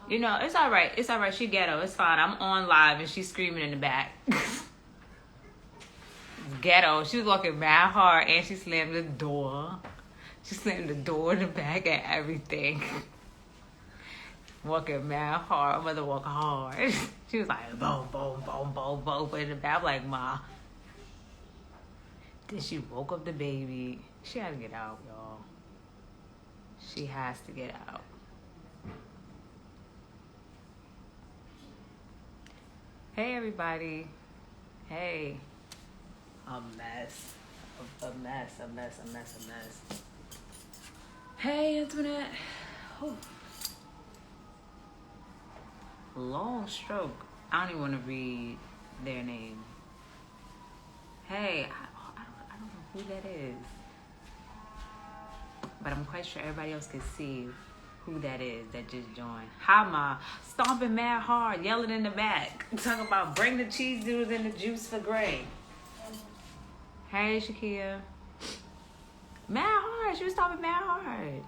You know, it's all right. It's all right. She ghetto. It's fine. I'm on live and she's screaming in the back. Ghetto. She was walking mad hard and she slammed the door. She slammed the door in the back and everything. Walking mad hard. My mother walk hard. She was like boom, boom, boom, boom, boom. But in the back, I'm like, Ma. Then she woke up the baby. She had to get out, y'all. She has to get out. Hey, everybody. Hey. A mess. A mess, a mess, a mess, a mess. Hey, Internet. Oh. Long stroke. I don't even want to read their name. Hey, I don't know who that is. But I'm quite sure everybody else can see who that is that just joined. Hi, Ma. Stomping mad hard, yelling in the back. Talking about bring the cheese doodles and the juice for Gray. Hey, Shakia. Mad hard. She was stomping mad hard.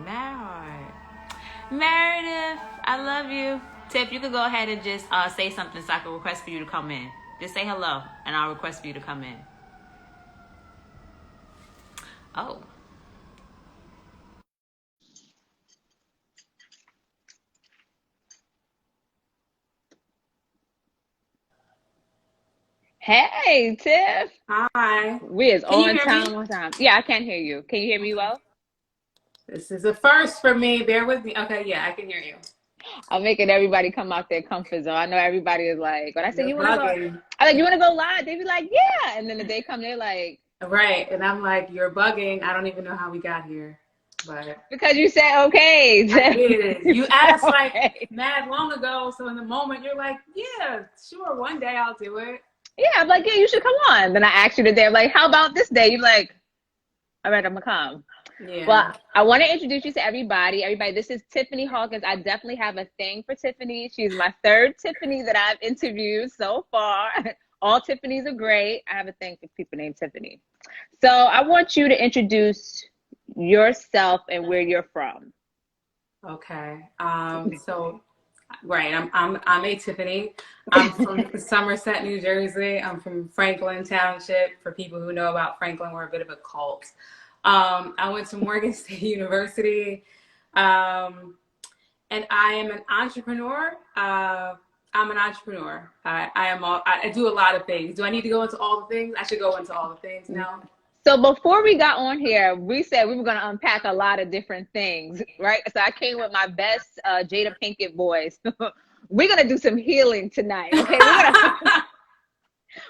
Mad hard. Meredith, I love you. Tiff, you could go ahead and just say something so I can request for you to come in. Just say hello, and I'll request for you to come in. Oh. Hey, Tiff. Hi. We is Can you on hear me? time, on time. Yeah, I can hear you. Can you hear me well? This is a first for me. Bear with me. Okay, yeah, I can hear you. I'm making everybody come out their comfort zone. I know everybody is like, when I say You're you want to go, bugging. I like, you want to go live? They be like, yeah. And then the day come, they're like, Right. And I'm like, you're bugging. I don't even know how we got here. But because you said okay. I did. You You said asked like okay. mad long ago. So in the moment, you're like, yeah, sure, one day I'll do it. Yeah, I'm like, yeah, you should come on. Then I asked you today, I'm like, how about this day? You're like, all right, I'm gonna come. Well, Yeah. I want to introduce you to everybody. Everybody, this is Tiffany Hawkins. I definitely have a thing for Tiffany. She's my third Tiffany that I've interviewed so far. All Tiffany's are great. I have a thing for people named Tiffany. So I want you to introduce yourself and where you're from. Okay. So right, I'm a Tiffany. I'm from Somerset, New Jersey. I'm from Franklin Township. For people who know about Franklin, we're a bit of a cult. I went to Morgan State University, and I am an entrepreneur. I'm an entrepreneur. I do a lot of things. Do I need to go into all the things? I should go into all the things now. So before we got on here, we said we were going to unpack a lot of different things, right? So I came with my best Jada Pinkett voice. We're going to do some healing tonight, okay?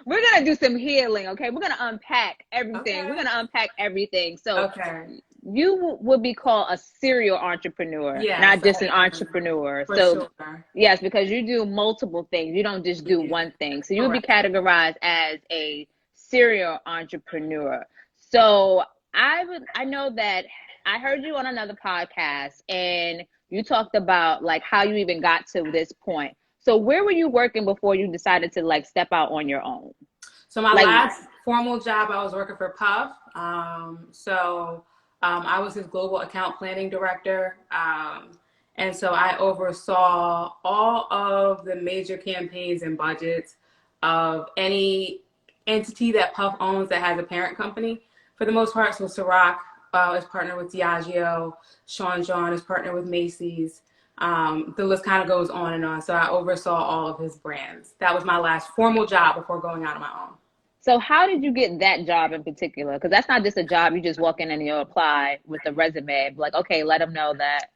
We're gonna do some healing, okay? We're gonna unpack everything. We're Okay. gonna unpack everything. So Okay. you would be called a serial entrepreneur, Yes, not just an I am entrepreneur. for So sure. yes, because you do multiple things. You don't just do Yeah. one thing. So you would be Correct. categorized as a serial entrepreneur. So I know that I heard you on another podcast and you talked about like how you even got to this point. So where were you working before you decided to like step out on your own? So my Like, last formal job, I was working for Puff. I was his global account planning director. And so I oversaw all of the major campaigns and budgets of any entity that Puff owns that has a parent company. For the most part, so Ciroc is partnered with Diageo, Sean John is partnered with Macy's. The list kind of goes on and on. So I oversaw all of his brands. That was my last formal job before going out on my own. so how did you get that job in particular? Because that's not just a job you just walk in and you apply with a resume. Like, okay, let them know that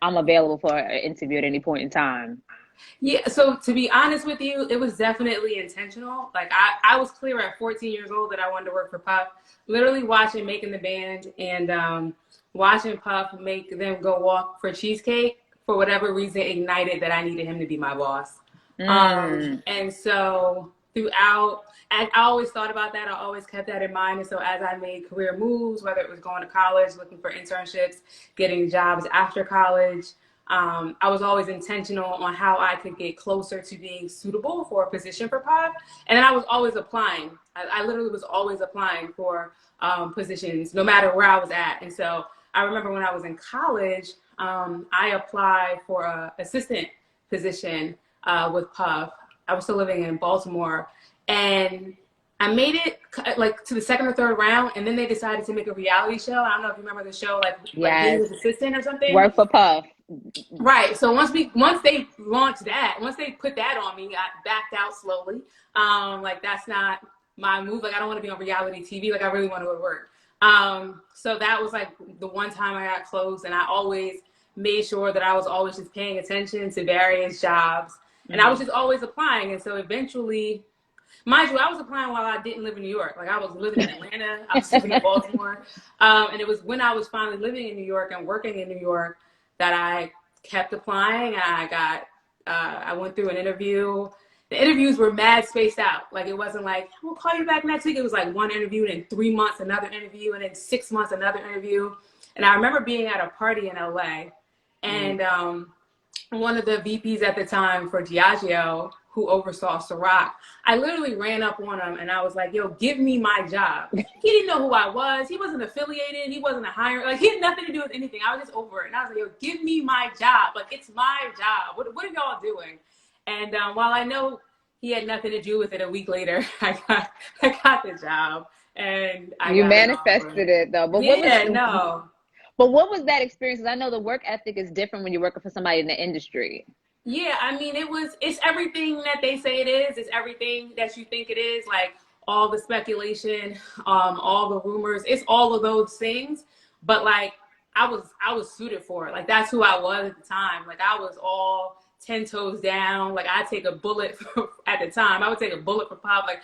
I'm available for an interview at any point in time. Yeah, so to be honest with you, it was definitely intentional. Like I was clear at 14 years old that I wanted to work for Puff. Literally watching Making the Band and watching Puff make them go walk for cheesecake for whatever reason ignited that I needed him to be my boss. Mm. And so throughout, I always thought about that. I always kept that in mind. And so as I made career moves, whether it was going to college, looking for internships, getting jobs after college, I was always intentional on how I could get closer to being suitable for a position for Pod. And then I was always applying. I literally was always applying for positions, no matter where I was at. And so I remember when I was in college, I applied for a assistant position with Puff. I was still living in Baltimore, and I made it like to the second or third round, and then they decided to make a reality show. I don't know if you remember the show, like Yes. David's Assistant or something. Work for Puff. Right. So once they launched that, once they put that on me, I backed out slowly. Like that's not my move. Like I don't want to be on reality TV. Like I really want to go to work. So that was like the one time I got close, and I always made sure that I was always just paying attention to various jobs, and I was just always applying. And so eventually, mind you, I was applying while I didn't live in New York. Like I was living in Atlanta, I was living in Baltimore, and it was when I was finally living in New York and working in New York that I kept applying. I went through an interview. The interviews were mad spaced out. Like it wasn't like, we'll call you back next week. It was like one interview, and in 3 months, another interview, and in 6 months, another interview. And I remember being at a party in LA, and one of the VPs at the time for Diageo, who oversaw Ciroc, I literally ran up on him and I was like, yo, give me my job. He didn't know who I was. He wasn't affiliated. He wasn't a hirer. Like he had nothing to do with anything. I was just over it. And I was like, yo, give me my job. Like it's my job. What are y'all doing? And while I know he had nothing to do with it, a week later, I got the job. And you manifested it though. But what was that experience? Because I know the work ethic is different when you're working for somebody in the industry. Yeah, I mean, it's everything that they say it is. It's everything that you think it is. Like all the speculation, all the rumors. It's all of those things. But like, I was suited for it. Like that's who I was at the time. Like I was all 10 toes down. Like I take a bullet at the time. I would take a bullet for Pop. Like,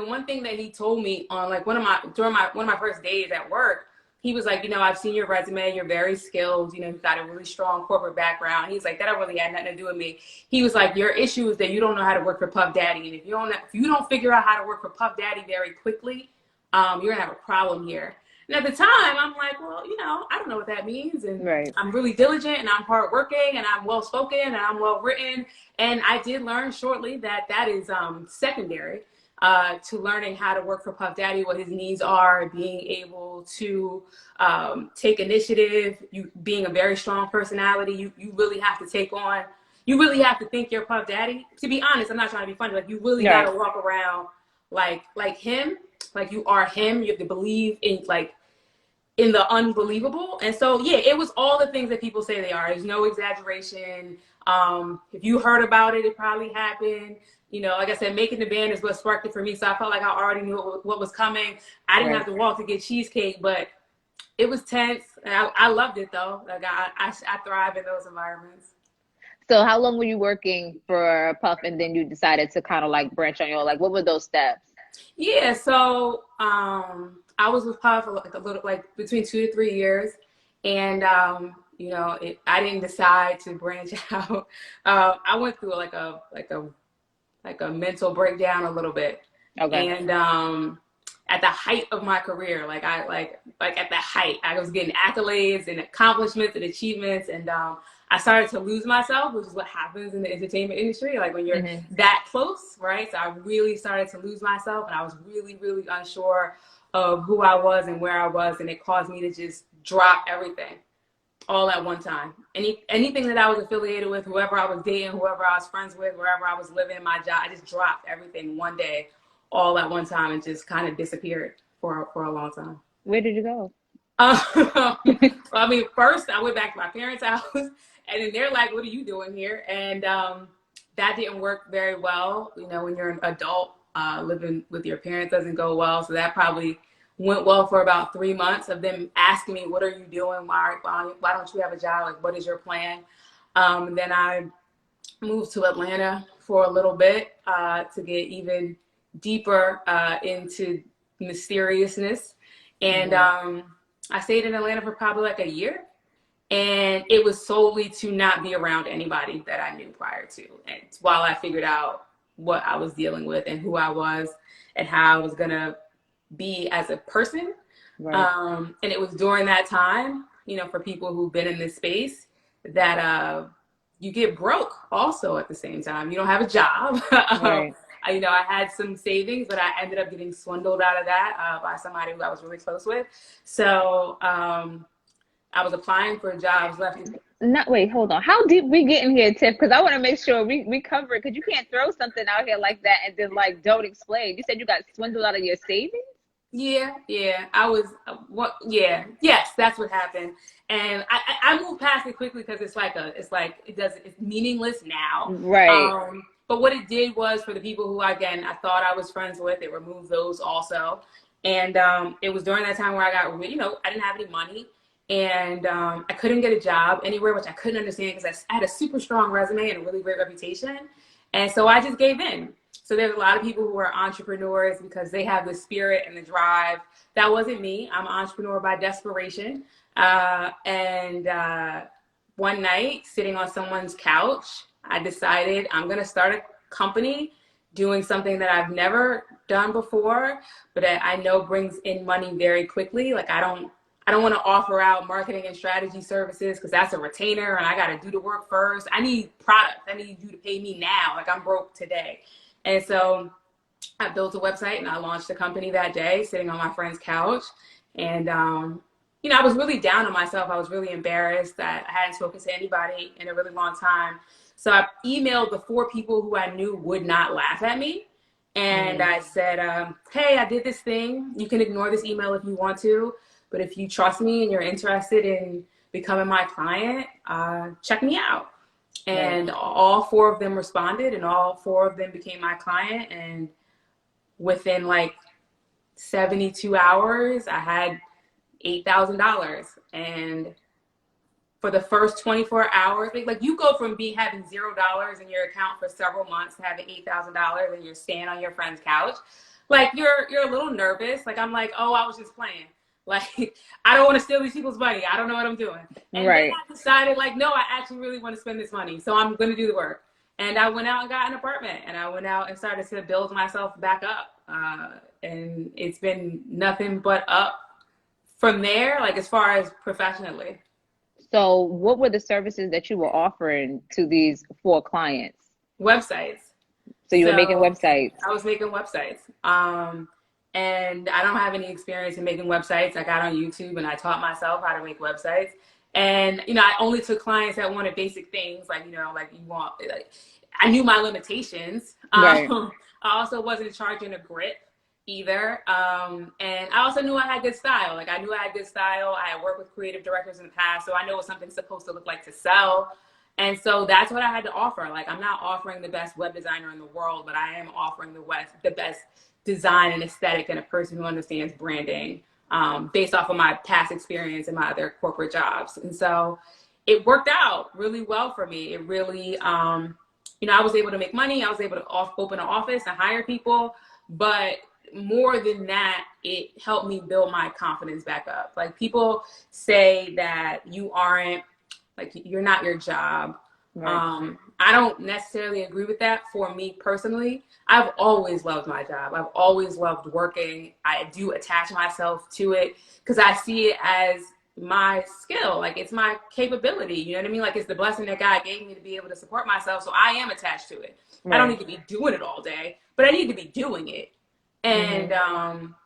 one thing that he told me on like one of my first days at work. He was like, I've seen your resume. You're very skilled. You've got a really strong corporate background. He's like, that really had nothing to do with me. He was like, your issue is that you don't know how to work for Puff Daddy. And if you don't figure out how to work for Puff Daddy very quickly, you're going to have a problem here. And at the time, I'm like, well, I don't know what that means. And right. I'm really diligent and I'm hardworking and I'm well-spoken and I'm well-written. And I did learn shortly that is secondary to learning how to work for Puff Daddy, what his needs are, being able to take initiative, you being a very strong personality. You really have to you really have to think you're Puff Daddy. To be honest, I'm not trying to be funny. Like you really got to walk around like him, like you are him. You have to believe in the unbelievable. And so, yeah, it was all the things that people say they are. There's no exaggeration. If you heard about it, it probably happened. Like I said, making the band is what sparked it for me. So I felt like I already knew what was coming. I didn't have to walk to get cheesecake, but it was tense. And I loved it though. Like I thrive in those environments. So how long were you working for Puff, and then you decided to kind of like branch on your, like, what were those steps? Yeah. So, I was with Puff for between 2 to 3 years. And, I didn't decide to branch out. I went through like a mental breakdown a little bit. Okay. And at the height of my career, like at the height, I was getting accolades and accomplishments and achievements, and I started to lose myself, which is what happens in the entertainment industry, like when you're that close, right? So I really started to lose myself, and I was really, really unsure of who I was and where I was, and it caused me to just drop everything all at one time. Anything that I was affiliated with, whoever I was dating, whoever I was friends with, wherever I was living, my job, I just dropped everything one day, all at one time, and just kind of disappeared for a long time. Where did you go? I mean, first I went back to my parents' house, and then they're like, what are you doing here? And that didn't work very well. When you're an adult, living with your parents doesn't go well. So that probably went well for about 3 months of them asking me, what are you doing? Why don't you have a job? Like, what is your plan? Then I moved to Atlanta for a little bit to get even deeper into mysteriousness. And I stayed in Atlanta for probably like a year. And it was solely to not be around anybody that I knew prior to. And while I figured out what I was dealing with and who I was and how I was going to be as a person. Right. And it was during that time, for people who've been in this space, that you get broke also at the same time. You don't have a job. Right. I had some savings, but I ended up getting swindled out of that by somebody who I was really close with. So I was applying for jobs left. Wait, hold on. How deep we get in here, Tiff? Because I want to make sure we cover it. Because you can't throw something out here like that and then like don't explain. You said you got swindled out of your savings? Yeah. I was yes, that's what happened. And I moved past it quickly because it's meaningless now. Right. But what it did was, for the people who, again, I thought I was friends with, it removed those also. And it was during that time where I got, I didn't have any money. And I couldn't get a job anywhere, which I couldn't understand because I had a super strong resume and a really great reputation. And so I just gave in. So there's a lot of people who are entrepreneurs because they have the spirit and the drive. That wasn't me. I'm an entrepreneur by desperation. And one night, sitting on someone's couch, I decided I'm going to start a company doing something that I've never done before, but I know brings in money very quickly. Like I don't want to offer out marketing and strategy services because that's a retainer and I got to do the work first. I need product. I need you to pay me now. Like I'm broke today. And so I built a website and I launched a company that day, sitting on my friend's couch. And, I was really down on myself. I was really embarrassed that I hadn't spoken to anybody in a really long time. So I emailed the 4 people who I knew would not laugh at me. And I said, hey, I did this thing. You can ignore this email if you want to. But if you trust me and you're interested in becoming my client, check me out. And all 4 of them responded and all 4 of them became my client. And within like 72 hours, I had $8,000. And for the first 24 hours, like you go from having $0 in your account for several months to having $8,000 and you're staying on your friend's couch. Like you're a little nervous. Like I'm like, oh, I was just playing. Like, I don't want to steal these people's money. I don't know what I'm doing. And then I decided, like, no, I actually really want to spend this money. So I'm going to do the work. And I went out and got an apartment. And I went out and started to build myself back up. And it's been nothing but up from there, like as far as professionally. So what were the services that you were offering to these 4 clients? Websites. So you were making websites? I was making websites. And I don't have any experience in making websites. I got on YouTube and I taught myself how to make websites. And, I only took clients that wanted basic things like I knew my limitations. Right. I also wasn't charging a grip either. And I also knew I had good style. Like I knew I had good style. I had worked with creative directors in the past, so I know what something's supposed to look like to sell. And so that's what I had to offer. Like I'm not offering the best web designer in the world, but I am offering the best design and aesthetic and a person who understands branding based off of my past experience and my other corporate jobs. And so it worked out really well for me. It really, I was able to make money. I was able to open an office and hire people. But more than that, it helped me build my confidence back up. Like people say that you're not your job. Right. I don't necessarily agree with that. For me personally, I've always loved my job. I've always loved working. I do attach myself to it because I see it as my skill. Like it's my capability. You know what I mean? Like it's the blessing that God gave me to be able to support myself. So I am attached to it. Right. I don't need to be doing it all day, but I need to be doing it. And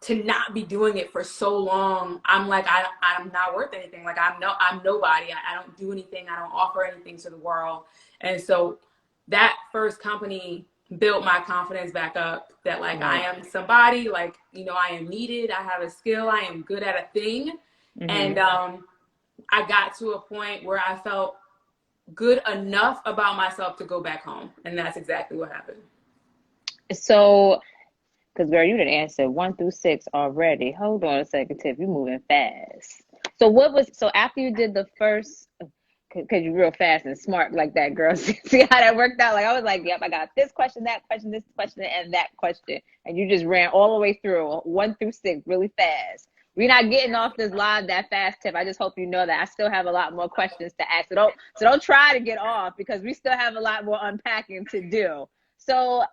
to not be doing it for so long, I'm like, I'm not worth anything. Like I'm nobody. I don't do anything. I don't offer anything to the world. And so that first company built my confidence back up that like I am somebody, like, I am needed. I have a skill. I am good at a thing. And I got to a point where I felt good enough about myself to go back home. And that's exactly what happened. So, because girl, you didn't answer 1 through 6 already. Hold on a second, Tiff. You're moving fast. So after you did the first, because you're real fast and smart like that, girl. See how that worked out? Like I was like, yep, I got this question, that question, this question, and that question. And you just ran all the way through 1 through 6 really fast. We're not getting off this live that fast, Tiff. I just hope you know that I still have a lot more questions to ask. So don't try to get off because we still have a lot more unpacking to do. So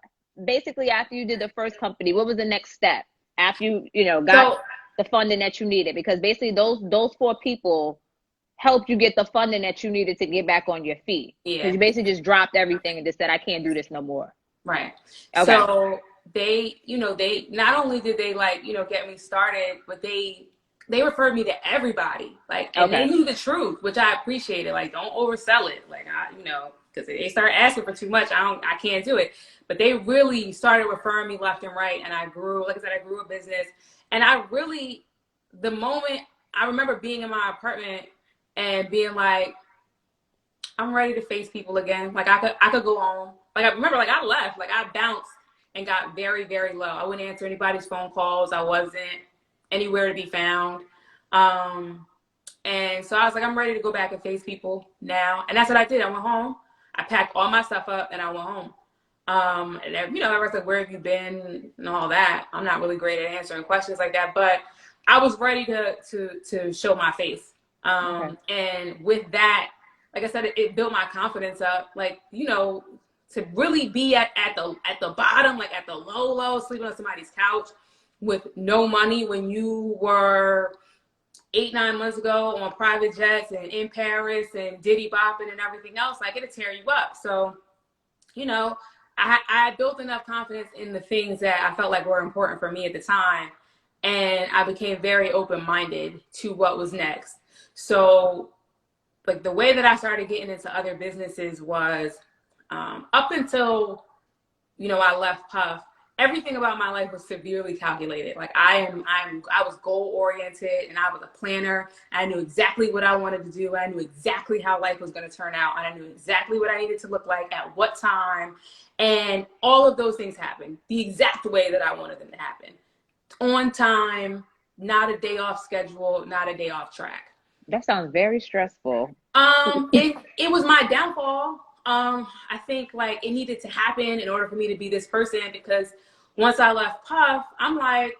basically, after you did the first company, what was the next step after you got the funding that you needed? Because basically those 4 people helped you get the funding that you needed to get back on your feet. Yeah. Because you basically just dropped everything and just said, I can't do this no more. Right. Okay. So they not only did they get me started, but they they referred me to everybody, like, and Okay. they knew the truth, which I appreciated. Like, don't oversell it. Like, because they start asking for too much, I can't do it. But they really started referring me left and right, and I grew. Like I said, I grew a business, and the moment I remember being in my apartment and being like, I'm ready to face people again. Like, I could go home. Like, I remember, like, I left, like, I bounced and got very, very low. I wouldn't answer anybody's phone calls. I wasn't anywhere to be found. And so I was like, I'm ready to go back and face people now. And that's what I did. I went home. I packed all my stuff up and I went home. And everyone's like, where have you been and all that. I'm not really great at answering questions like that, but I was ready to show my face. Okay. And with that, like I said, it built my confidence up. Like, to really be at the bottom, like at the low, sleeping on somebody's couch with no money when you were 8-9 months ago on private jets and in Paris and Diddy bopping and everything else, like, it'll tear you up. So, I built enough confidence in the things that I felt like were important for me at the time. And I became very open-minded to what was next. So, like, the way that I started getting into other businesses was up until, I left Puff, everything about my life was severely calculated. Like, I was goal oriented and I was a planner. I knew exactly what I wanted to do. I knew exactly how life was going to turn out. And I knew exactly what I needed to look like at what time. And all of those things happened the exact way that I wanted them to happen. On time, not a day off schedule, not a day off track. That sounds very stressful. It was my downfall. I think, like, it needed to happen in order for me to be this person, because once I left Puff, I'm like,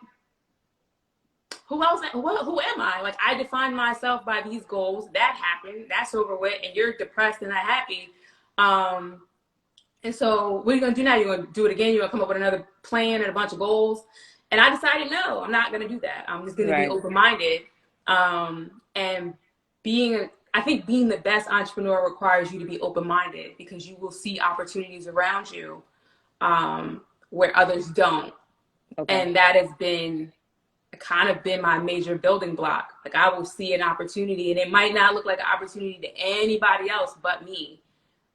who else? Who am I? Like, I defined myself by these goals. That happened. That's over with. And you're depressed and not happy. And so what are you going to do now? You're going to do it again? You're going to come up with another plan and a bunch of goals? And I decided, no, I'm not going to do that. I'm just going to be open-minded. And I think being the best entrepreneur requires you to be open-minded, because you will see opportunities around you where others don't. Okay. And that has been my major building block. Like, I will see an opportunity and it might not look like an opportunity to anybody else but me.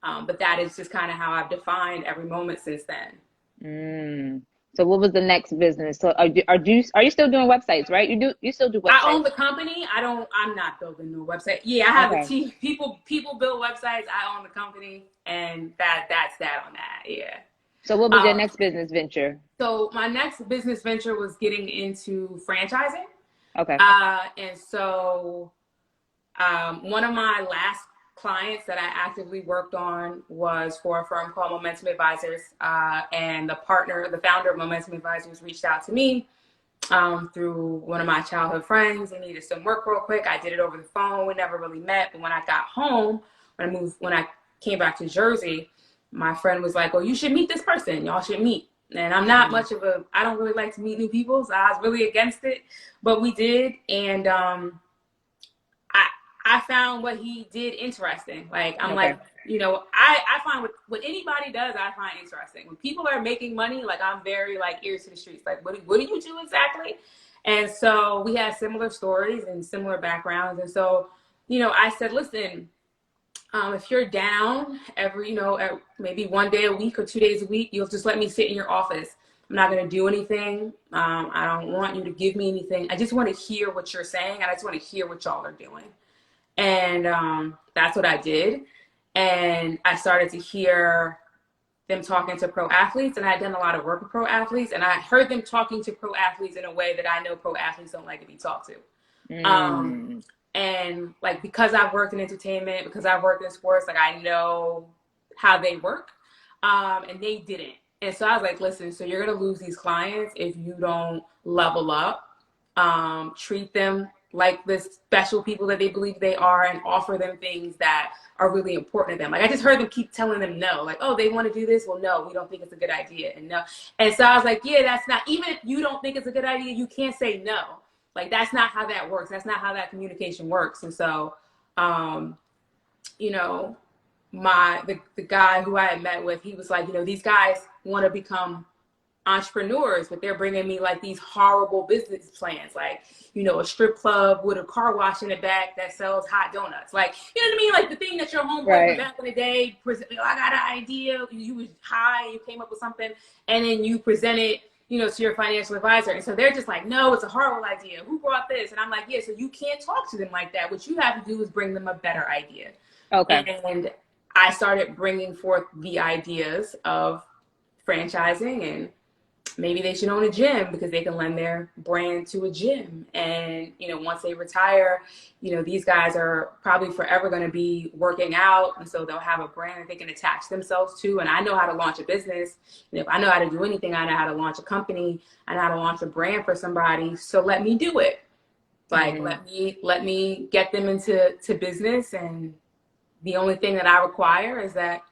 But that is just kind of how I've defined every moment since then. So what was the next business? So are you still doing websites, right? You still do websites? I own the company. I'm not building no website. Yeah, I have a team. People build websites. I own the company, and that's that on that. Yeah. So what was your next business venture? So my next business venture was getting into franchising. Okay. And so one of my last clients that I actively worked on was for a firm called Momentum Advisors, and the founder of Momentum Advisors reached out to me through one of my childhood friends. He needed some work real quick. I did it over the phone. We never really met, but when I got home, when I came back to Jersey, my friend was like, "Well, you should meet this person. Y'all should meet." And I'm not I don't really like to meet new people, so I was really against it, but we did. And I found what he did interesting. Like, I'm like, I find what anybody does, I find interesting. When people are making money, like, I'm very, like, ears to the streets. Like, what do you do exactly? And so we had similar stories and similar backgrounds. And so, I said, listen, if you're down every, maybe one day a week or 2 days a week, you'll just let me sit in your office. I'm not going to do anything. I don't want you to give me anything. I just want to hear what you're saying. And I just want to hear what y'all are doing. And that's what I did. And I started to hear them talking to pro athletes, and I had done a lot of work with pro athletes, and I heard them talking to pro athletes in a way that I know pro athletes don't like to be talked to. And, like, because I've worked in entertainment, because I've worked in sports, like, I know how they work, and they didn't. And so I was like, listen, so you're going to lose these clients if you don't level up, treat them like the special people that they believe they are, and offer them things that are really important to them. Like, I just heard them keep telling them no. Like, oh, they want to do this? Well, no, we don't think it's a good idea. And no. And so I was like, yeah, that's not, even if you don't think it's a good idea, you can't say no. Like, that's not how that works. That's not how that communication works. And so, the guy who I had met with, he was like, these guys want to become entrepreneurs, but they're bringing me like these horrible business plans, like, you know, a strip club with a car wash in the back that sells hot donuts. Like, you know what I mean? Like the thing that your homeboy from back in the day presented, I got an idea. You was high, you came up with something, and then you present it, you know, to your financial advisor. And so they're just like, no, it's a horrible idea. Who brought this? And I'm like, yeah, so you can't talk to them like that. What you have to do is bring them a better idea. Okay. And I started bringing forth the ideas of franchising, and maybe they should own a gym because they can lend their brand to a gym. And, you know, once they retire, you know, these guys are probably forever going to be working out. And so they'll have a brand that they can attach themselves to. And I know how to launch a business. And if I know how to do anything, I know how to launch a company. I know how to launch a brand for somebody. So let me do it. Like, let me get them into business. And the only thing that I require is that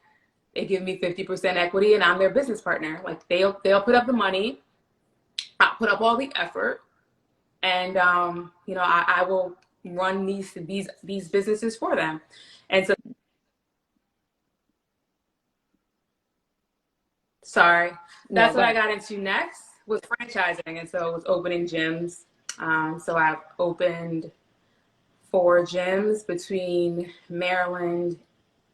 they give me 50% equity and I'm their business partner. Like they'll put up the money, I'll put up all the effort, and you know, I will run these businesses for them. And so, that's what I got into next was franchising. And so it was opening gyms. So I've opened 4 gyms between Maryland.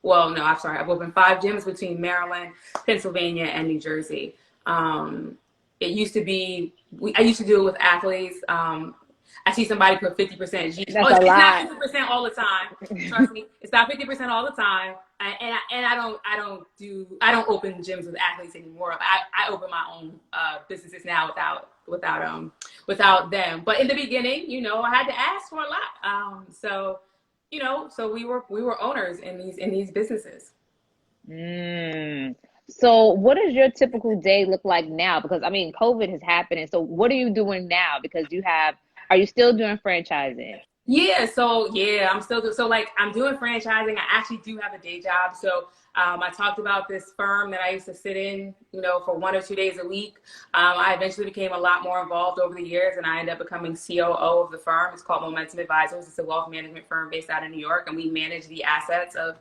Well, no, I'm sorry. I've opened 5 gyms between Maryland, Pennsylvania, and New Jersey. It used to be, I used to do it with athletes. I see somebody put 50%. It's not 50% all the time. Trust me, it's not 50% all the time. And I don't open gyms with athletes anymore. I open my own businesses now without them. But in the beginning, you know, I had to ask for a lot. So you know, so we were owners in these businesses. So what does your typical day look like now? Because I mean, COVID has happened. And so what are you doing now? Because are you still doing franchising? Yeah. So yeah, I'm still I'm doing franchising. I actually do have a day job. So I talked about this firm that I used to sit in, you know, for 1 or 2 days a week. I eventually became a lot more involved over the years, and I ended up becoming COO of the firm. It's called Momentum Advisors. It's a wealth management firm based out of New York, and we manage the assets of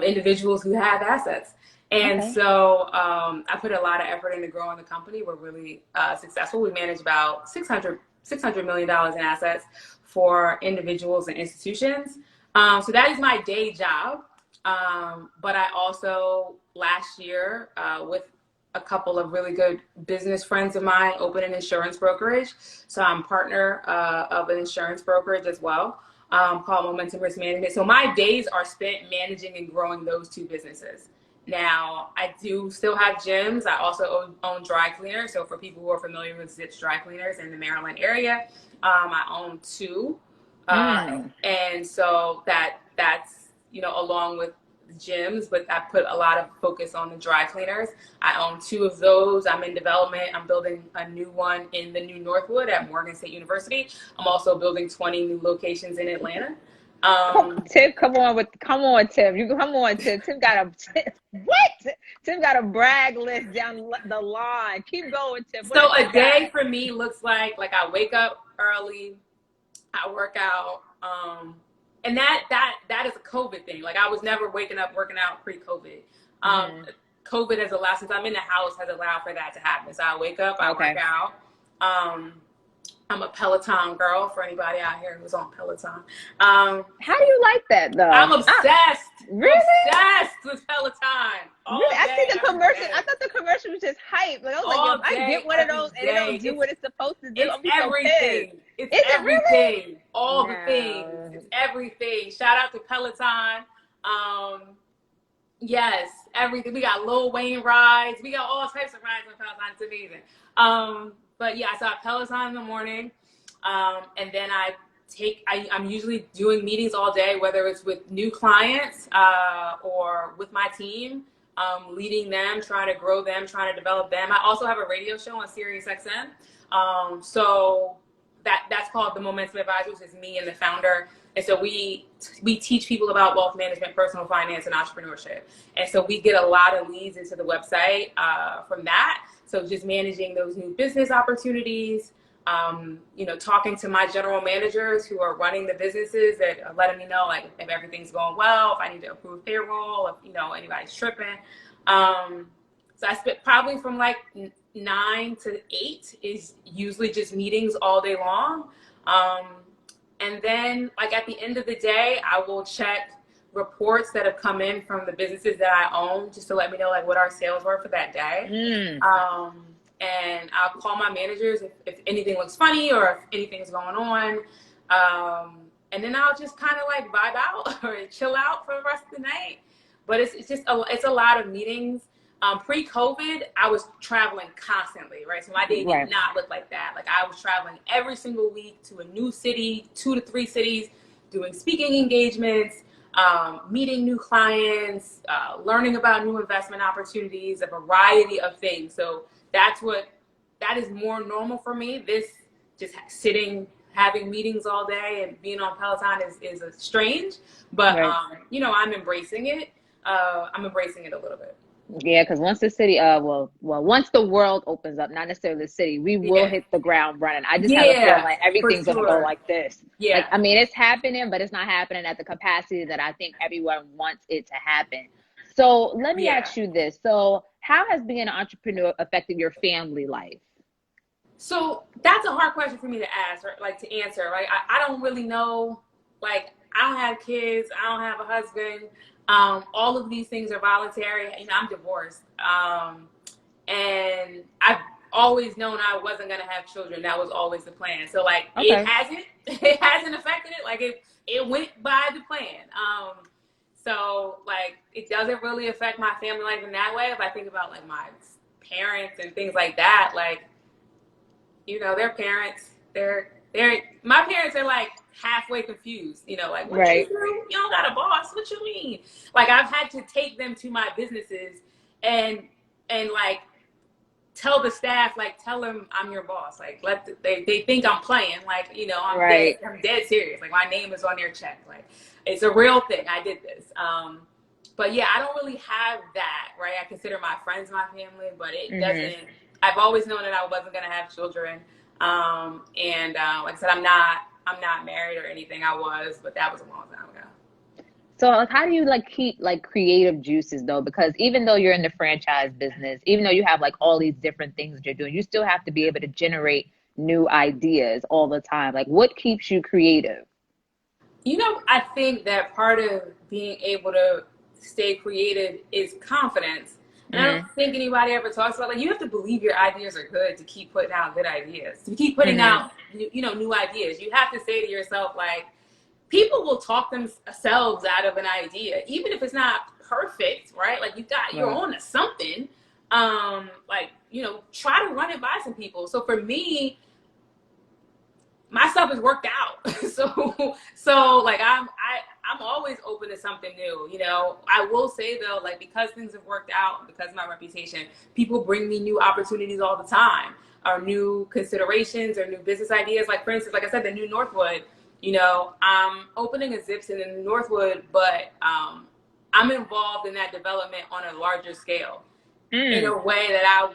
individuals who have assets. And so I put a lot of effort into growing the company. We're really successful. We manage about $600 million in assets for individuals and institutions. So that is my day job. But I also last year with a couple of really good business friends of mine opened an insurance brokerage. So I'm partner of an insurance brokerage as well, called Momentum Risk Management. So my days are spent managing and growing those 2 businesses. Now, I do still have gyms. I also own dry cleaners. So for people who are familiar with Zips dry cleaners in the Maryland area, I own 2. And so that's, you know, along with gyms, but I put a lot of focus on the dry cleaners. I own 2 of those. I'm in development. I'm building a new one in the New Northwood at Morgan State University. I'm also building 20 new locations in Atlanta. Tim, come on, Tim. Tim got Tim got a brag list down the line. Keep going, Tim. So a day for me looks like I wake up early, I work out, and that is a COVID thing. Like I was never waking up working out pre-COVID. COVID has allowed, since I'm in the house, has allowed for that to happen. So I wake up, I work out. I'm a Peloton girl for anybody out here who's on Peloton. How do you like that though? I'm obsessed. Really? Obsessed with Peloton. Really? I see the commercial. I thought the commercial was just hype. Like I was like, if I get one of those and it don't do what it's supposed to do, it's everything. It's everything. Really? All the things. It's everything. Shout out to Peloton. Yes, everything. We got Lil Wayne rides. We got all types of rides on Peloton. It's amazing. But yeah, I saw Peloton in the morning, and then I'm usually doing meetings all day, whether it's with new clients or with my team, leading them, trying to grow them, trying to develop them. I also have a radio show on Sirius XM. So that's called the Momentum Advisors. It's me and the founder. And so we teach people about wealth management, personal finance, and entrepreneurship. And so we get a lot of leads into the website from that. So just managing those new business opportunities, you know, talking to my general managers who are running the businesses that are letting me know, like, if everything's going well, if I need to approve payroll, if, you know, anybody's tripping. So I spent probably from like 9 to 8 is usually just meetings all day long. And then like at the end of the day, I will check reports that have come in from the businesses that I own just to let me know like what our sales were for that day. Mm. And I'll call my managers if anything looks funny or if anything's going on. And then I'll just kind of like vibe out or chill out for the rest of the night. But it's just it's a lot of meetings. Pre-COVID, I was traveling constantly, right? So my day did not look like that. Like I was traveling every single week to a new city, 2 to 3 cities, doing speaking engagements, meeting new clients, learning about new investment opportunities, a variety of things. So that is more normal for me. This just sitting, having meetings all day and being on Peloton is a strange, but I'm embracing it. I'm embracing it a little bit. Yeah, because once the city, once the world opens up, not necessarily the city, we will hit the ground running. I just have a feeling like everything's gonna go like this. Yeah. Like, I mean, it's happening, but it's not happening at the capacity that I think everyone wants it to happen. So let me ask you this. So how has being an entrepreneur affected your family life? So that's a hard question for me to ask, right? Like to answer, right? I don't really know. Like I don't have kids. I don't have a husband. All of these things are voluntary. You know, I'm divorced. And I've always known I wasn't going to have children. That was always the plan. So like it hasn't affected it. Like it went by the plan. So like it doesn't really affect my family life in that way. If I think about like my parents and things like that, like, you know, their parents, my parents are like halfway confused, you know, like, what you do? You don't got a boss. What you mean? Like I've had to take them to my businesses and like tell the staff, like, tell them I'm your boss. Like they think I'm playing, like, you know, I'm dead serious. Like my name is on their check. Like it's a real thing. I did this. But yeah, I don't really have that, right? I consider my friends my family, but it doesn't. I've always known that I wasn't going to have children. Like I said, I'm not married or anything. I was, but that was a long time ago. So like, how do you like keep like creative juices though? Because even though you're in the franchise business, even though you have like all these different things that you're doing, you still have to be able to generate new ideas all the time. Like what keeps you creative? You know, I think that part of being able to stay creative is confidence. And I don't think anybody ever talks about, like, you have to believe your ideas are good to keep putting out good ideas, to keep putting out, you know, new ideas. You have to say to yourself, like, people will talk themselves out of an idea, even if it's not perfect, right? Like you're on to something. Like, you know, try to run it by some people. So for me, my stuff is worked out. so like I'm always open to something new. You know, I will say though, like because things have worked out, because of my reputation, people bring me new opportunities all the time, or new considerations or new business ideas. Like for instance, like I said, the new Northwood, you know, I'm opening a Zips in the new Northwood, but I'm involved in that development on a larger scale in a way that I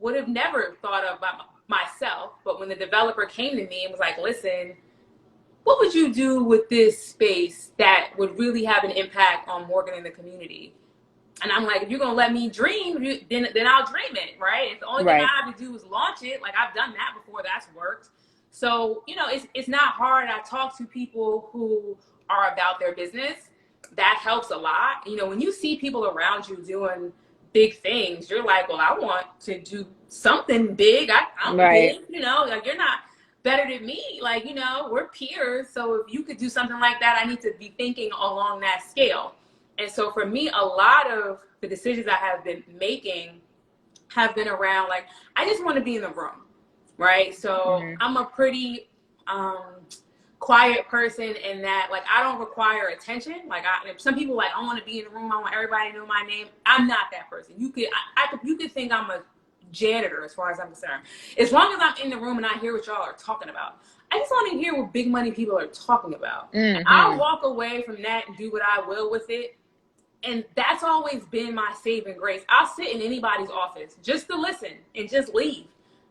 would have never thought of by myself. But when the developer came to me and was like, listen, what would you do with this space that would really have an impact on Morgan and the community? And I'm like, if you're going to let me dream, then I'll dream it, right? If the only thing I have to do is launch it, like I've done that before, that's worked. So, you know, it's not hard. I talk to people who are about their business. That helps a lot. You know, when you see people around you doing big things, you're like, well, I want to do something big. I'm big, you know, like you're not better than me. Like, you know, we're peers. So if you could do something like that, I need to be thinking along that scale. And so for me, a lot of the decisions I have been making have been around, like, I just want to be in the room, right? So I'm a pretty quiet person in that, like, I don't require attention. Like, some people like, I want to be in the room, I want everybody to know my name. I'm not that person. You could think I'm a janitor as far as I'm concerned. As long as I'm in the room and I hear what y'all are talking about, I just want to hear what big money people are talking about. And I'll walk away from that and do what I will with it. And that's always been my saving grace. I'll sit in anybody's office just to listen and just leave.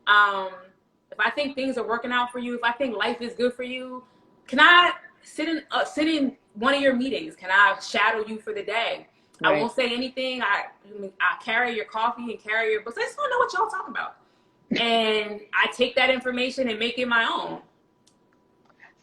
If I think things are working out for you, if I think life is good for you, can I sit in one of your meetings? Can I shadow you for the day? I won't say anything. I carry your coffee and carry your books. I just don't know what y'all talk about. And I take that information and make it my own.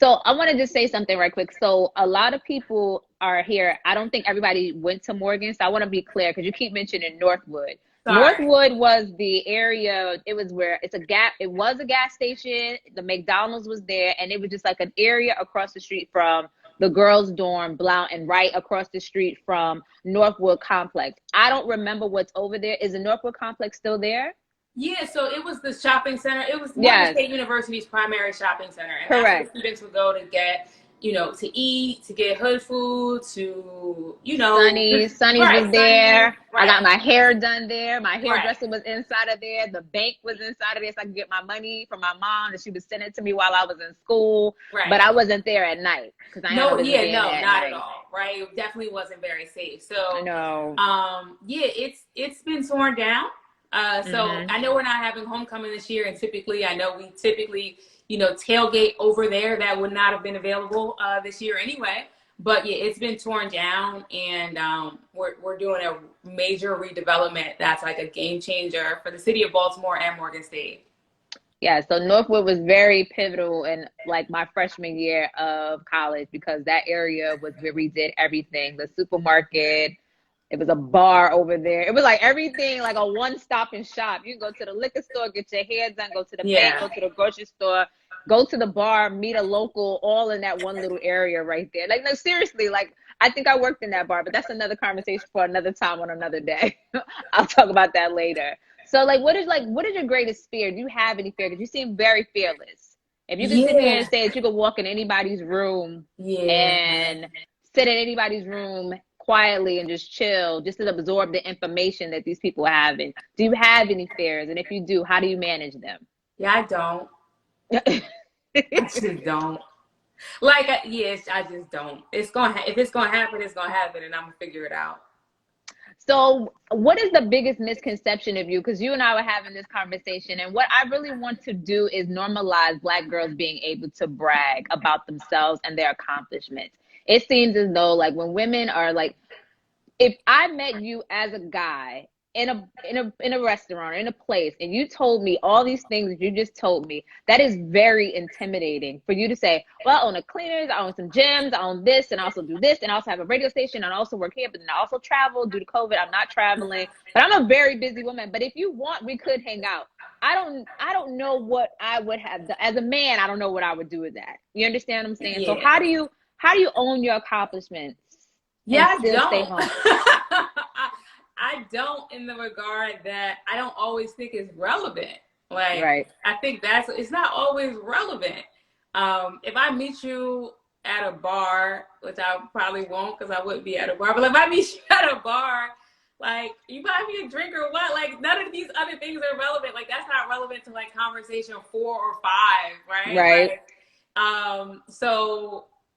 So I want to just say something right quick. So a lot of people are here. I don't think everybody went to Morgan. So I want to be clear because you keep mentioning Northwood. Sorry. Northwood was the area. It was where it's a gap. It was a gas station. The McDonald's was there, and it was just like an area across the street from the girls' dorm, Blount, and right across the street from Northwood Complex. I don't remember what's over there. Is the Northwood Complex still there? Yeah, so it was the shopping center. It was Morgan State University's primary shopping center. And that's where students would go to get, to eat, to get hood food, to, Sonny's was there. I got my hair done there. My hairdresser was inside of there. The bank was inside of there so I could get my money from my mom that she was sending to me while I was in school. Right. But I wasn't there at night. Not at all. Right. It definitely wasn't very safe. So, it's been torn down. So I know we're not having homecoming this year, and I know we typically, tailgate over there. That would not have been available this year anyway. But yeah, it's been torn down, and we're doing a major redevelopment that's like a game changer for the city of Baltimore and Morgan State. Yeah, so Northwood was very pivotal in like my freshman year of college because that area was where we did everything. The supermarket. It was a bar over there. It was like everything, like a one-stop and shop. You can go to the liquor store, get your hair done, go to the bank, go to the grocery store, go to the bar, meet a local, all in that one little area right there. Like, no, seriously, like, I think I worked in that bar, but that's another conversation for another time on another day. I'll talk about that later. So, like, what is your greatest fear? Do you have any fear? Because you seem very fearless. If you could sit here and say that you could walk in anybody's room and sit in anybody's room quietly and just chill, just to absorb the information that these people are having. Do you have any fears? And if you do, how do you manage them? Yeah, I don't. I just don't. I just don't. If it's gonna happen, it's gonna happen, and I'm gonna figure it out. So what is the biggest misconception of you? Because you and I were having this conversation, and what I really want to do is normalize Black girls being able to brag about themselves and their accomplishments. It seems as though like when women are like, if I met you as a guy in a restaurant or in a place and you told me all these things that you just told me, that is very intimidating for you to say, well, I own a cleaners, I own some gyms, I own this, and I also do this, and I also have a radio station, and I also work here, but then I also travel due to COVID. I'm not traveling, but I'm a very busy woman. But if you want, we could hang out. I don't know what I would have done. As a man, I don't know what I would do with that. You understand what I'm saying? Yeah. So how do you own your accomplishments? Yeah, I don't. Stay home? I don't, in the regard that I don't always think it's relevant. I think it's not always relevant. If I meet you at a bar, which I probably won't because I wouldn't be at a bar, but if I meet you at a bar, like, you buy me a drink or what? Like, none of these other things are relevant. Like, that's not relevant to like conversation 4 or 5, right? Right.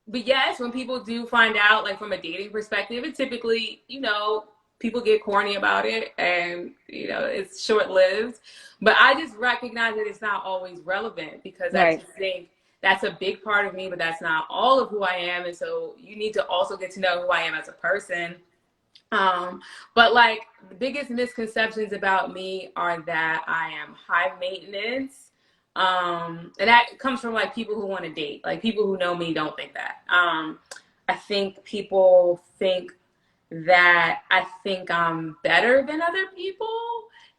But yes, when people do find out, like from a dating perspective, it typically, people get corny about it and, it's short-lived. But I just recognize that it's not always relevant because I just think that's a big part of me, but that's not all of who I am. And so you need to also get to know who I am as a person. But like the biggest misconceptions about me are that I am high maintenance. And that comes from like people who want to date, like people who know me don't think that. I think people think that I think I'm better than other people.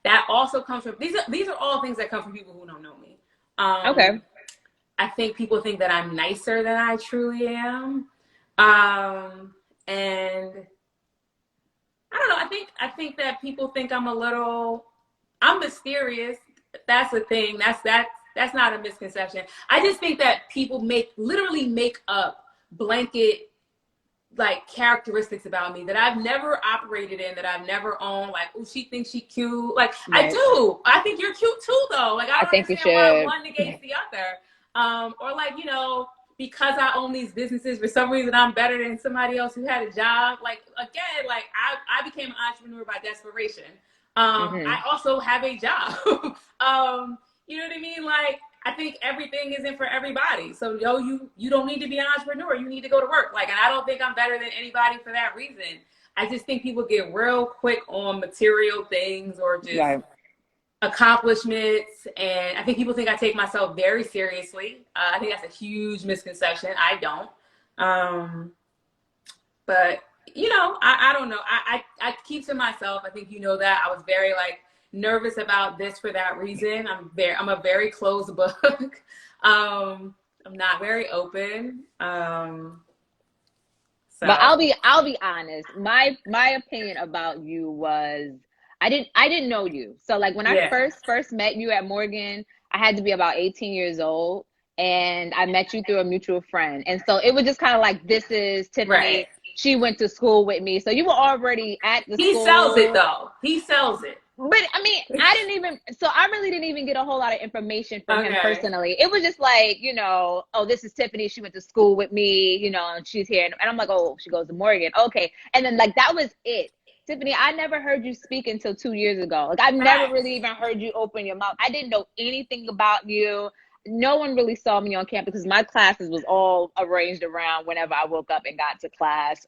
That also comes from, these are all things that come from people who don't know me. I think people think that I'm nicer than I truly am. And I don't know. I think that people think I'm mysterious. That's the thing. That's not a misconception. I just think that people literally make up blanket like characteristics about me that I've never operated in, that I've never owned. Like, oh, she thinks she cute. Like, I do. I think you're cute too, though. Like, I don't understand why one negates the other. Or like, because I own these businesses, for some reason I'm better than somebody else who had a job. Like, again, like I became an entrepreneur by desperation. I also have a job. You know what I mean? Like, I think everything isn't for everybody. So, you don't need to be an entrepreneur. You need to go to work. Like, and I don't think I'm better than anybody for that reason. I just think people get real quick on material things or just Right. accomplishments. And I think people think I take myself very seriously. I think that's a huge misconception. I don't. But you know, I don't know. I keep to myself. I think you know that. I was very like nervous about this for that reason. I'm a very closed book. I'm not very open. So But I'll be honest. My opinion about you was I didn't know you. So like when I yeah, first met you at Morgan, I had to be about 18 years old, and I met you through a mutual friend. And so it was just kind of like, this is right. Tiffany. She went to school with me. So you were already at the He sells it school. though. He sells it. But I mean, I really didn't even get a whole lot of information from him Okay. personally. It was just like, oh, this is Tiffany. She went to school with me, and she's here. And I'm like, oh, she goes to Morgan. Okay. And then like, that was it. Tiffany, I never heard you speak until 2 years ago. Like, I've never Facts. really even heard you open your mouth. I didn't know anything about you. No one really saw me on campus because my classes was all arranged around whenever I woke up and got to class.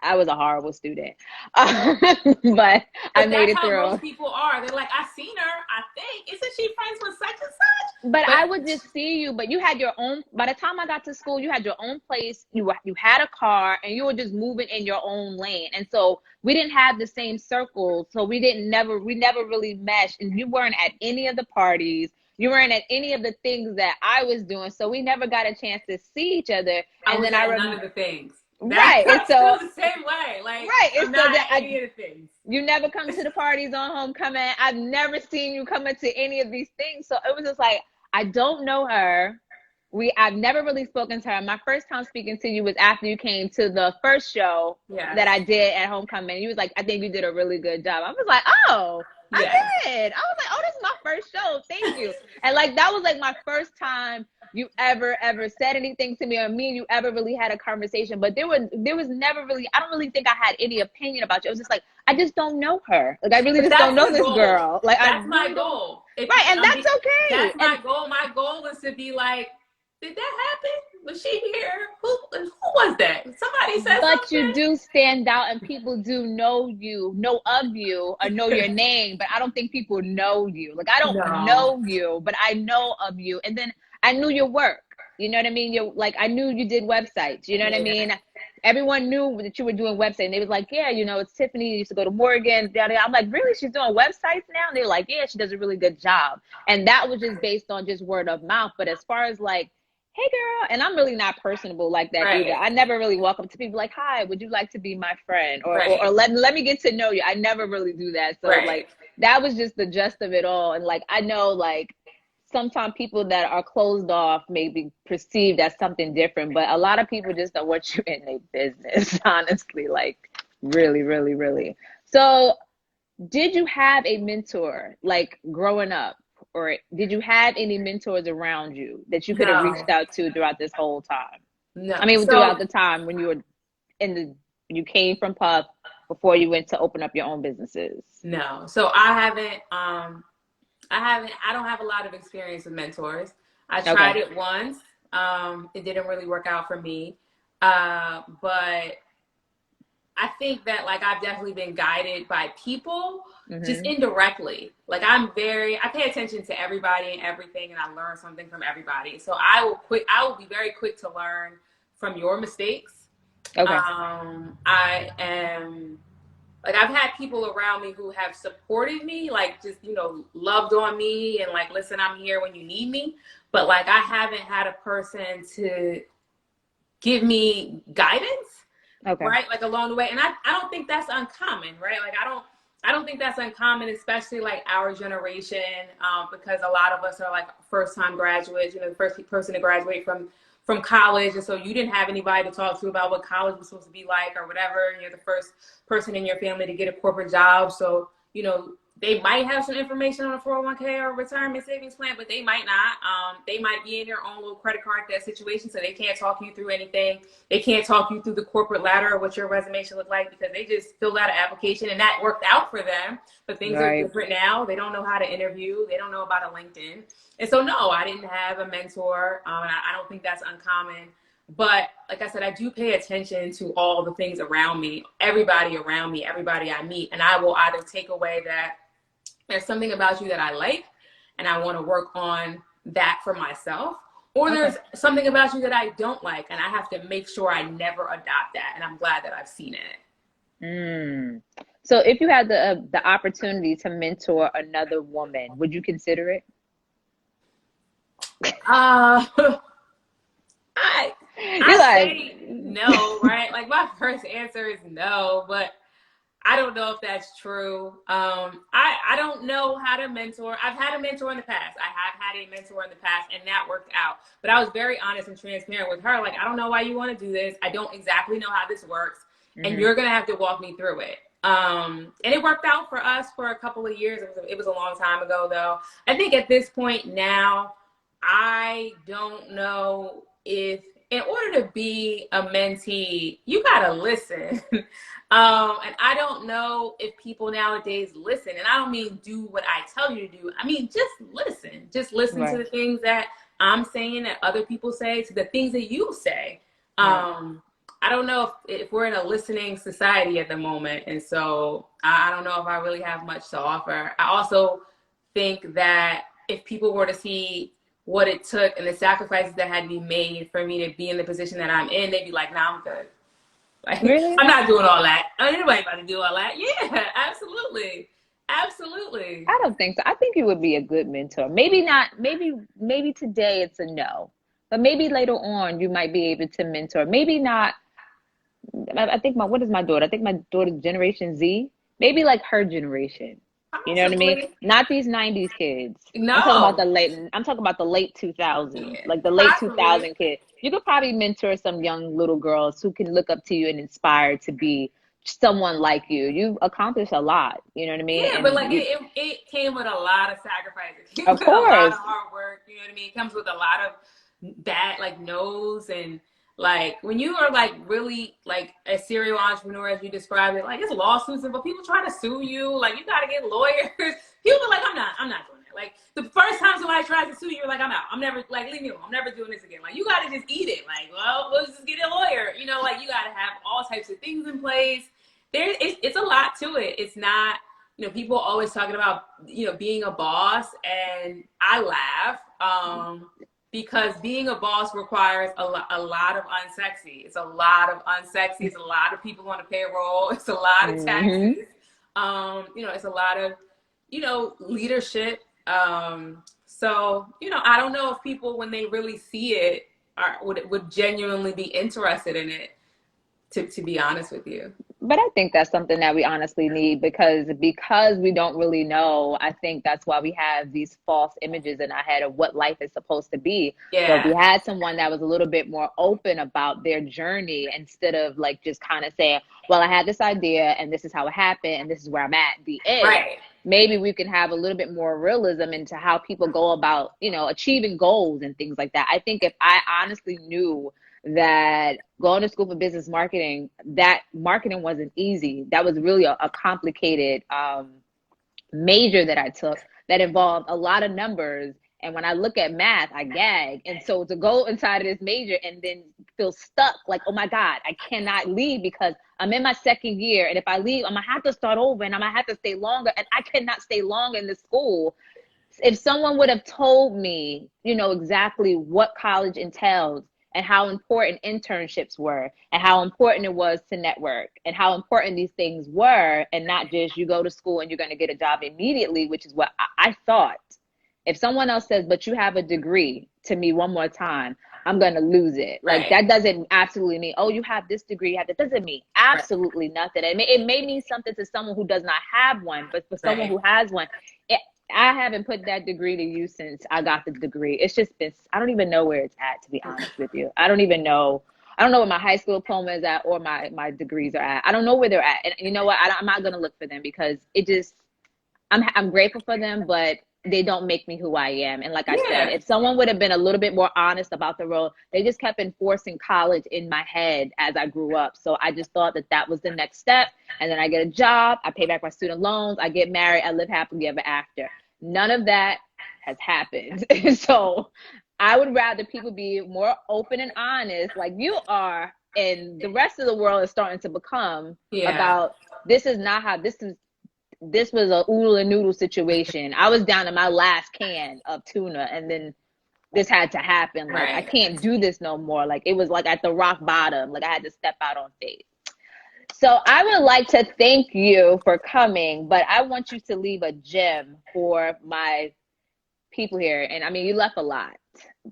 I was a horrible student, but I But made that's it how through. most people are. They're like, I seen her. I think isn't she friends with such and such? But But I would just see you. But you had your own. By the time I got to school, you had your own place. You had a car, and you were just moving in your own lane. And so we didn't have the same circles. So we never really meshed. And you weren't at any of the parties. You weren't at any of the things that I was doing. So we never got a chance to see each other. I And was then at none of the things. right. And I'm so still the same way. Like right. And I'm so not that at any of the things. you never come to the parties on homecoming. I've never seen you come into any of these things. So it was just like, I don't know her. I've never really spoken to her. My first time speaking to you was after you came to the first show Yes. that I did at homecoming. You was like, I think you did a really good job. I was like, oh, I Yes. did. I was like, oh, this is my first show. Thank you. And like, that was like my first time you ever said anything to me, or me and you ever really had a conversation. But there was never really, I don't really think I had any opinion about you. It was just like, I just don't know her. Like, I really But just don't that's know the this goal. girl. Like, I That's my really don't. goal. Right. And that's okay. That's my And goal. My goal is to be like, did that happen? Was she here? Who was that? Somebody said but something. you do stand out, and people do know of you, or know your name. But I don't think people know you. Like, I don't No. know you, but I know of you. And then I knew your work. You know what I mean? I knew you did websites. You know what I Yeah. mean? Everyone knew that you were doing websites. And they was like, yeah, it's Tiffany. You used to go to Morgan. I'm like, really? She's doing websites now? And they were like, yeah, she does a really good job. And that was just based on just word of mouth. But as far as like, hey girl, and I'm really not personable like that either. Right. I never really walk up to people like, hi, would you like to be my friend? Or Right. or let me get to know you. I never really do that. So Right. like, that was just the gist of it all. And like, I know like sometimes people that are closed off may be perceived as something different, but a lot of people just don't want you in their business, honestly, like really, really, really. So did you have a mentor like growing up? Or did you have any mentors around you that you could have No. reached out to throughout this whole time? No. I mean, So throughout the time when you were you came from Puff before you went to open up your own businesses. no. So I don't have a lot of experience with mentors. I tried Okay. it once. It didn't really work out for me. But I think that like I've definitely been guided by people just indirectly. Like I pay attention to everybody and everything, and I learn something from everybody. So I will be very quick to learn from your mistakes. Okay. I am like I've had people around me who have supported me, like just loved on me and like, listen, I'm here when you need me. But like I haven't had a person to give me guidance. Okay. Right, like along the way. And I don't think that's uncommon, right? Like I don't think that's uncommon, especially like our generation, because a lot of us are like first time graduates, the first person to graduate from college, and so you didn't have anybody to talk to about what college was supposed to be like or whatever. You're the first person in your family to get a corporate job, so they might have some information on a 401k or retirement savings plan, but they might not. They might be in their own little credit card debt situation, so they can't talk you through anything. They can't talk you through the corporate ladder or what your resume should look like because they just filled out an application and that worked out for them. But things are different now. They don't know how to interview. They don't know about a LinkedIn. And so, no, I didn't have a mentor. And I don't think that's uncommon. But like I said, I do pay attention to all the things around me, everybody around me, everybody I meet. And I will either take away that there's something about you that I like, and I want to work on that for myself. Or there's something about you that I don't like, and I have to make sure I never adopt that. And I'm glad that I've seen it. So if you had the opportunity to mentor another woman, would you consider it? I say no, right? Like my first answer is no, but I don't know if that's true. I don't know how to mentor. I've had a mentor in the past. I have had a mentor in the past, and that worked out. But I was very honest and transparent with her. Like, I don't know why you want to do this. I don't exactly know how this works, and you're gonna have to walk me through it. And it worked out for us for a couple of years. It was a long time ago, though. I think at this point now, I don't know if, in order to be a mentee, you gotta listen. And I don't know if people nowadays listen. And I don't mean do what I tell you to do. I mean, just listen. Just listen to the things that I'm saying, that other people say, to the things that you say. I don't know if we're in a listening society at the moment. And so I don't know if I really have much to offer. I also think that if people were to see what it took and the sacrifices that had to be made for me to be in the position that I'm in, they'd be like, nah, I'm good. Like, really? I'm not doing all that. Anybody about to do all that? Yeah, absolutely. Absolutely. I don't think so. I think you would be a good mentor. Maybe not, maybe today it's a no, but maybe later on you might be able to mentor. Maybe not. I think what is my daughter? I think my daughter's Generation Z. Maybe like her generation. You know what I mean? Not these 90s kids. No. I'm talking about the late 2000s, like the late 2000 kids. You could probably mentor some young little girls who can look up to you and inspire to be someone like you. You've accomplished a lot. You know what I mean? Yeah, and but like it came with a lot of sacrifices. It came of with course. A lot of hard work. You know what I mean? It comes with a lot of bad, like, no's, and like when you are like really like a serial entrepreneur, as you described it, like it's lawsuits, but people try to sue you. Like you got to get lawyers. People are like, I'm not doing it. Like the first time somebody tries to sue you, you're like, I'm out. I'm never, like, leave me alone. I'm never doing this again. Like you got to just eat it. Like, well, let's just get a lawyer. You know, like you got to have all types of things in place. It's a lot to it. It's not, you know, people always talking about, you know, being a boss, and I laugh. Because being a boss requires a lot of unsexy. It's a lot of unsexy. It's a lot of people on a payroll. It's a lot of taxes. You know, it's a lot of, you know, leadership. So, you know, I don't know if people, when they really see it, would genuinely be interested in it, to be honest with you. But I think that's something that we honestly need because we don't really know. I think that's why we have these false images in our head of what life is supposed to be. Yeah. So if we had someone that was a little bit more open about their journey instead of like just kind of saying, well, I had this idea and this is how it happened and this is where I'm at the end. Right. Maybe we can have a little bit more realism into how people go about, you know, achieving goals and things like that. I think if I honestly knew that going to school for business marketing, that marketing wasn't easy. That was really a complicated major that I took that involved a lot of numbers. And when I look at math, I gag. And so to go inside of this major and then feel stuck, like, oh my God, I cannot leave because I'm in my second year. And if I leave, I'm gonna have to start over and I'm gonna have to stay longer. And I cannot stay long in this school. If someone would have told me, you know, exactly what college entails, and how important internships were and how important it was to network and how important these things were, and not just you go to school and you're going to get a job immediately, which is what I thought. If someone else says, but you have a degree, to me one more time, I'm going to lose it. Right. Like that doesn't absolutely mean, oh, you have this degree. That doesn't mean absolutely nothing. It may mean something to someone who does not have one, but for someone who has one, I haven't put that degree to use since I got the degree. It's just been, I don't even know where it's at, to be honest with you. I don't know where my high school diploma is at or my degrees are at. I don't know where they're at. And you know what? I'm not going to look for them because I'm grateful for them, but they don't make me who I am. And like I said, if someone would have been a little bit more honest about the role, they just kept enforcing college in my head as I grew up. So I just thought that was the next step. And then I get a job, I pay back my student loans, I get married, I live happily ever after. None of that has happened. So I would rather people be more open and honest like you are, and the rest of the world is starting to become Yeah. about this is not how this was a oodle and noodle situation. I was down to my last can of tuna, and then this had to happen. Like, I Right. can't do this no more. Like, it was like at the rock bottom. Like, I had to step out on faith. So I would like to thank you for coming, but I want you to leave a gem for my people here. And I mean, you left a lot,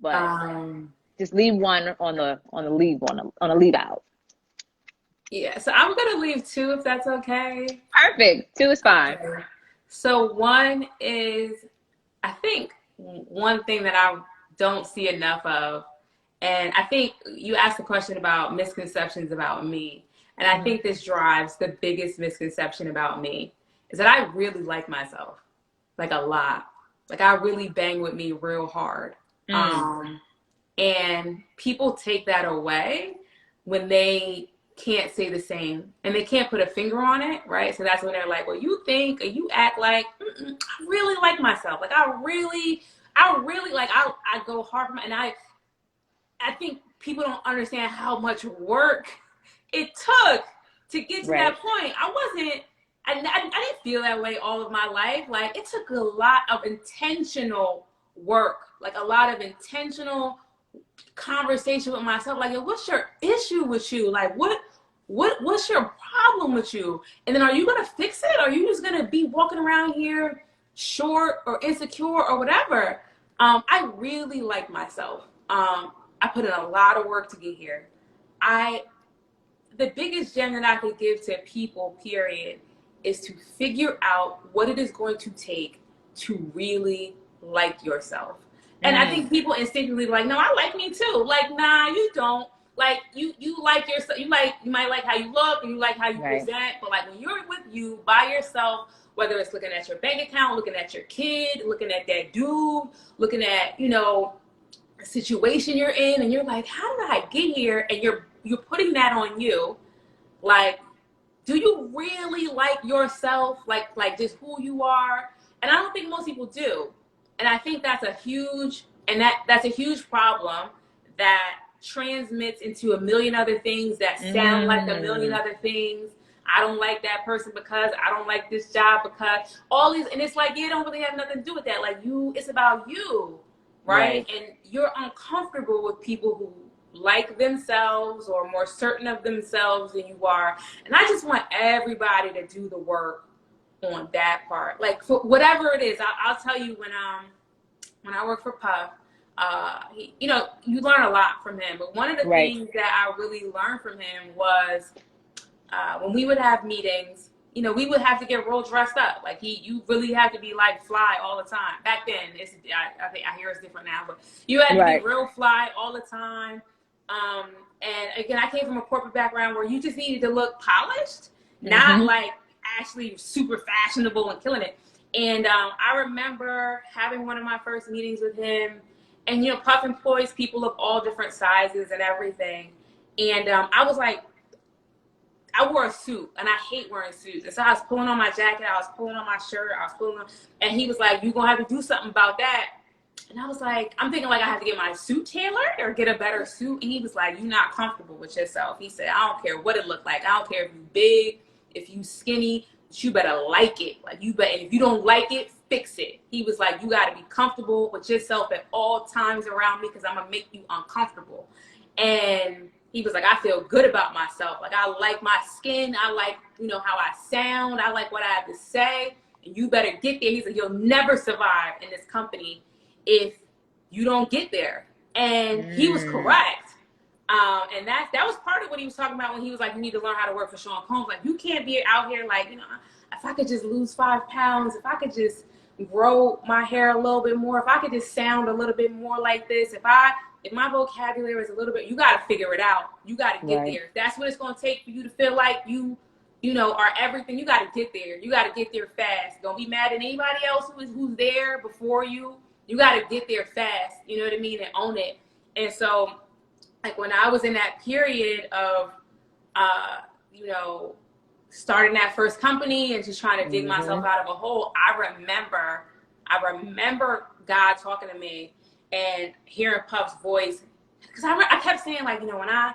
but Um, just leave one on a leave out. yeah. So I'm gonna leave two if that's okay. Perfect. 2 is fine. Okay. So one is, I think one thing that I don't see enough of, and I think you asked the question about misconceptions about me, and I think this drives the biggest misconception about me, is that I really like myself, like a lot. Like I really bang with me real hard. And people take that away when they can't say the same and they can't put a finger on it, right? So that's when they're like, well, you think or you act like, I really like myself. Like I really like, I go hard for my, and I think people don't understand how much work it took to get to that point. I didn't feel that way all of my life. Like it took a lot of intentional work, like a lot of intentional conversation with myself. Like, what's your issue with you? Like, what's your problem with you? And then are you gonna fix it? Or are you just gonna be walking around here short or insecure or whatever? I really like myself. I put in a lot of work to get here. The biggest gem that I could give to people, period, is to figure out what it is going to take to really like yourself. And I think people instinctively like, no, I like me too. Like, nah, you don't. Like you like yourself. You might like how you look and you like how you present. But like when you're with you by yourself, whether it's looking at your bank account, looking at your kid, looking at that dude, looking at, a situation you're in, and you're like, how did I get here? And you're putting that on you. Like, do you really like yourself? Like just who you are? And I don't think most people do. And I think that's a huge problem that transmits into a million other things that sound like a million other things. I don't like that person because I don't like this job because all these, and it's like, it don't really have nothing to do with that. Like it's about you, right? And you're uncomfortable with people who like themselves or more certain of themselves than you are. And I just want everybody to do the work on that part. Like for whatever it is, I'll tell you when I work for Puff, you learn a lot from him. But one of the things that I really learned from him was when we would have meetings, we would have to get real dressed up. Like you really have to be like fly all the time. Back then, I think I hear it's different now, but you had to be real fly all the time. And again, I came from a corporate background where you just needed to look polished, not like actually super fashionable and killing it. And I remember having one of my first meetings with him, and Puff employs people of all different sizes and everything. And I was like, I wore a suit, and I hate wearing suits. And so I was pulling on my jacket, I was pulling on my shirt, and he was like, "You gonna have to do something about that." And I was like, I'm thinking like I have to get my suit tailored or get a better suit. And he was like, "You're not comfortable with yourself." He said, "I don't care what it looked like. I don't care if you big, if you skinny, but you better like it. Like and if you don't like it, fix it." He was like, "You got to be comfortable with yourself at all times around me because I'm gonna make you uncomfortable." And he was like, "I feel good about myself. Like I like my skin. I like, how I sound. I like what I have to say. And you better get there." He said, "You'll never survive in this company if you don't get there." And he was correct. And that was part of what he was talking about when he was like, "You need to learn how to work for Sean Combs. Like you can't be out here like, if I could just lose 5 pounds, if I could just grow my hair a little bit more, if I could just sound a little bit more like this, if my vocabulary is a little bit, you got to figure it out. You got to get there. If that's what it's going to take for you to feel like you are everything, you got to get there. You got to get there fast. Don't be mad at anybody else who's there before you. You got to get there fast. You know what I mean? And own it." And so, like when I was in that period of, starting that first company and just trying to dig myself out of a hole, I remember God talking to me. and hearing Puff's voice, because I kept saying, like, you know, when I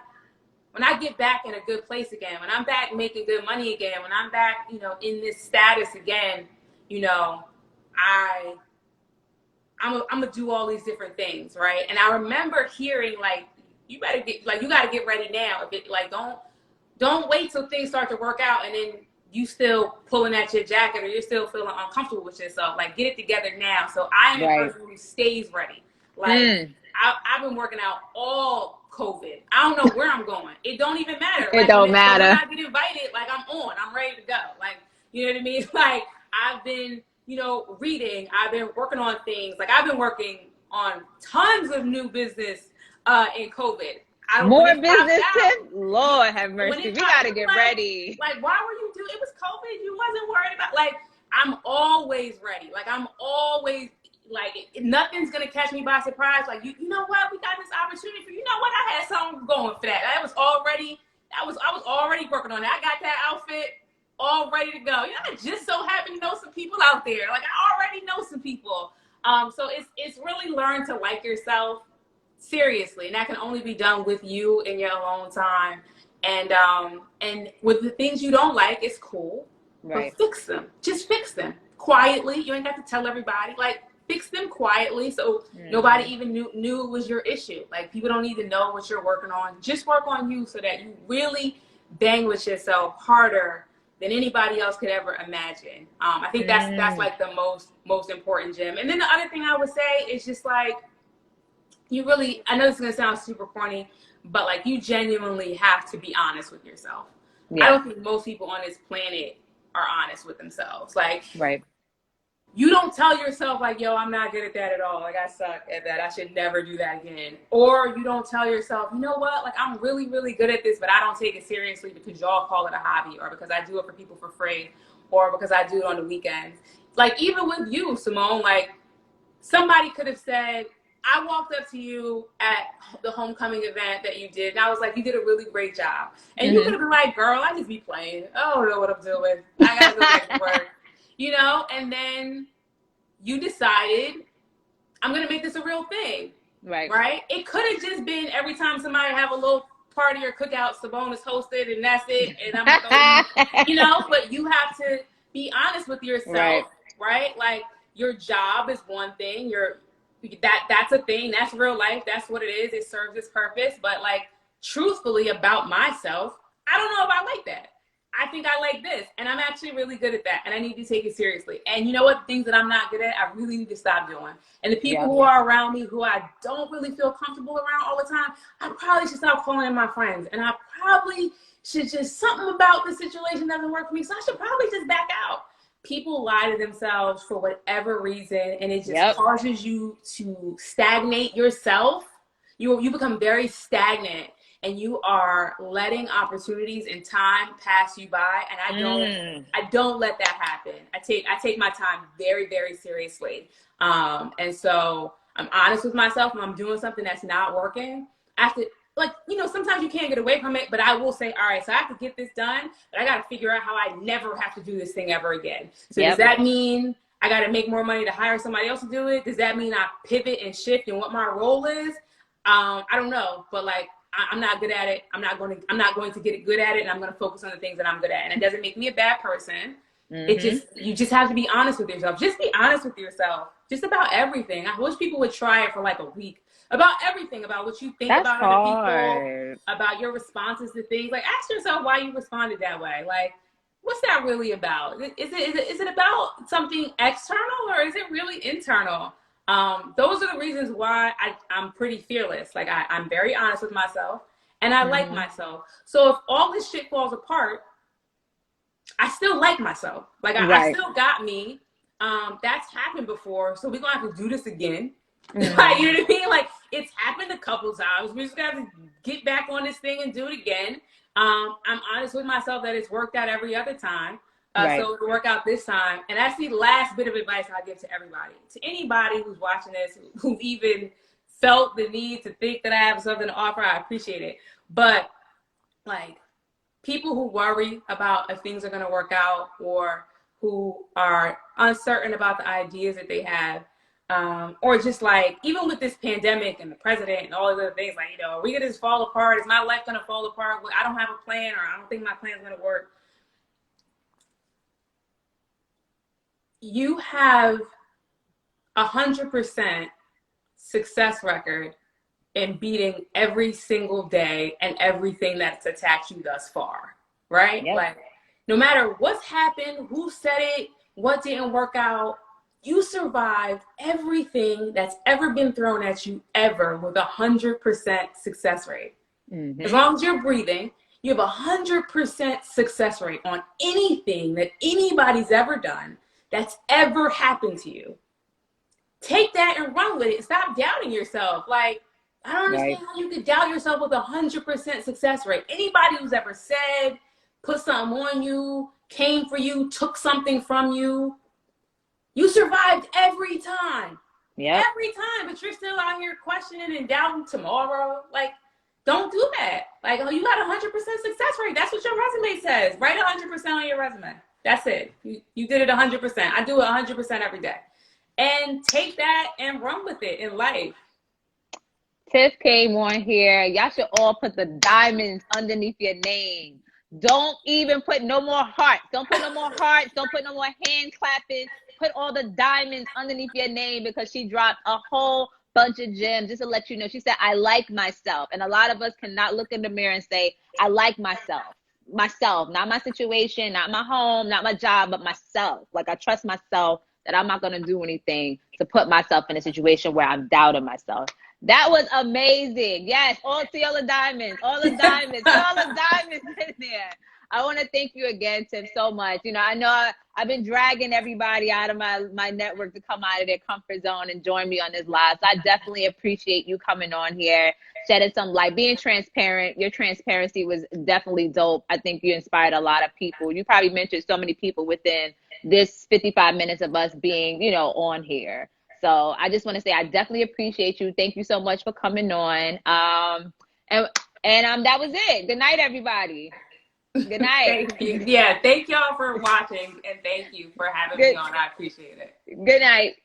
get back in a good place again, when I'm back making good money again, when I'm back, you know, in this status again, you know, I'm gonna do all these different things, right? And I remember hearing, like, you gotta get ready now. If it, like, don't wait till things start to work out and then you still pulling at your jacket or you're still feeling uncomfortable with yourself. Like, get it together now. So I am a person who stays ready. Like, I've been working out all COVID. I don't know where I'm going. It don't even matter. It Like, don't when matter. I get invited, like, I'm ready to go. Like, you know what I mean? Like, I've been, you know, reading. I've been working on things. Like, I've been working on tons of new business in COVID. More business tips? Lord have mercy. We got to get ready. Like, why were you doing? It was COVID. You wasn't worried about, like, I'm always ready. Like, I'm always, like, nothing's going to catch me by surprise. Like, you know what? We got this opportunity for, you know what? I had something going for that. I was already working on it. I got that outfit all ready to go. You know, I just so happen to know some people out there. Like, I already know some people. So it's really learn to like yourself. Seriously, and that can only be done with you in your alone time. And with the things you don't like, it's cool, but fix them. Just fix them quietly. You ain't got to tell everybody. Like, fix them quietly, so nobody even knew it was your issue. Like, people don't need to know what you're working on. Just work on you so that you really bang with yourself harder than anybody else could ever imagine. I think that's like the most important gem. And then the other thing I would say is just like, you really, I know this is going to sound super corny, but like, you genuinely have to be honest with yourself. I don't think most people on this planet are honest with themselves. Like, you don't tell yourself, like, yo, I'm not good at that at all. Like, I suck at that. I should never do that again. Or you don't tell yourself, you know what? Like, I'm really, really good at this, but I don't take it seriously because y'all call it a hobby, or because I do it for people for free, or because I do it on the weekends. Like, even with you, Simone, like, somebody could have said, I walked up to you at the homecoming event that you did, and I was like, you did a really great job. And you could have been like, girl, I just be playing. I don't know what I'm doing. I got to go back to work. You know? And then you decided, I'm going to make this a real thing. Right? It could have just been every time somebody have a little party or cookout, Simone is hosted, and that's it. And I'm going to, you know? But you have to be honest with yourself, right? Like, your job is one thing. That's a thing. That's real life. That's what it is. It serves its purpose. But, like, truthfully about myself, I don't know if I like that. I think I like this, and I'm actually really good at that, and I need to take it seriously. And you know what? Things that I'm not good at, I really need to stop doing. And the people who are around me who I don't really feel comfortable around all the time, I probably should stop calling them my friends. And I probably should just, something about the situation doesn't work for me, so I should probably just back out. People lie to themselves for whatever reason, and it just causes you to stagnate yourself. You become very stagnant, and you are letting opportunities and time pass you by. And I don't let that happen. I take my time very, very seriously. And so I'm honest with myself. When I'm doing something that's not working, I have to, like, you know, sometimes you can't get away from it, but I will say, all right, so I have to get this done, but I got to figure out how I never have to do this thing ever again. So does that mean I got to make more money to hire somebody else to do it? Does that mean I pivot and shift in what my role is? I don't know, but like, I'm not good at it. I'm not going to get good at it, and I'm going to focus on the things that I'm good at. And it doesn't make me a bad person. You just have to be honest with yourself. Just be honest with yourself, just about everything. I wish people would try it for like a week. About everything, about what you think about other people, about your responses to things. Like, ask yourself why you responded that way. Like, what's that really about? Is it about something external, or is it really internal? Those are the reasons why I'm pretty fearless. Like, I'm very honest with myself, and I like myself. So if all this shit falls apart, I still like myself. Like, I still got me. That's happened before, so we're gonna have to do this again. Like, you know what I mean? Like, it's happened a couple times. We're just gonna have to get back on this thing and do it again. I'm honest with myself that it's worked out every other time. So it'll work out this time. And that's the last bit of advice I give to everybody. To anybody who's watching this, who've even felt the need to think that I have something to offer, I appreciate it. But, like, people who worry about if things are gonna work out, or who are uncertain about the ideas that they have, or just like, even with this pandemic and the president and all these other things, like, you know, are we going to just fall apart? Is my life going to fall apart? I don't have a plan, or I don't think my plan is going to work. You have 100% success record in beating every single day and everything that's attacked you thus far, right? Yep. Like, no matter what's happened, who said it, what didn't work out, you survived everything that's ever been thrown at you ever with 100% success rate. Mm-hmm. As long as you're breathing, you have 100% success rate on anything that anybody's ever done that's ever happened to you. Take that and run with it and stop doubting yourself. Like, I don't understand how you could doubt yourself with 100% success rate. Anybody who's ever said, put something on you, came for you, took something from you, you survived every time. Yeah. Every time, but you're still out here questioning and doubting tomorrow. Like, don't do that. Like, oh, you got 100% success rate. That's what your resume says. Write 100% on your resume. That's it. You did it 100%. I do it 100% every day. And take that and run with it in life. Tiff came on here. Y'all should all put the diamonds underneath your name. Don't even put no more hearts. Don't put no more hearts. Don't put no more hand clapping. Put all the diamonds underneath your name, because she dropped a whole bunch of gems. Just to let you know, she said, I like myself. And a lot of us cannot look in the mirror and say, I like myself. Myself, not my situation, not my home, not my job, but myself. Like, I trust myself that I'm not going to do anything to put myself in a situation where I'm doubting myself. That was amazing. Yes, see all the diamonds, all the diamonds, all the diamonds in there. I want to thank you again, Tiff, so much. You know I've been dragging everybody out of my network to come out of their comfort zone and join me on this live. So I definitely appreciate you coming on here, shedding some light, being transparent. Your transparency was definitely dope. I think you inspired a lot of people. You probably mentored so many people within this 55 minutes of us being, on here. So I just want to say I definitely appreciate you. Thank you so much for coming on. And that was it. Good night, everybody. Good night. Thank you. Yeah, thank y'all for watching, and thank you for having me on. I appreciate it. Good night.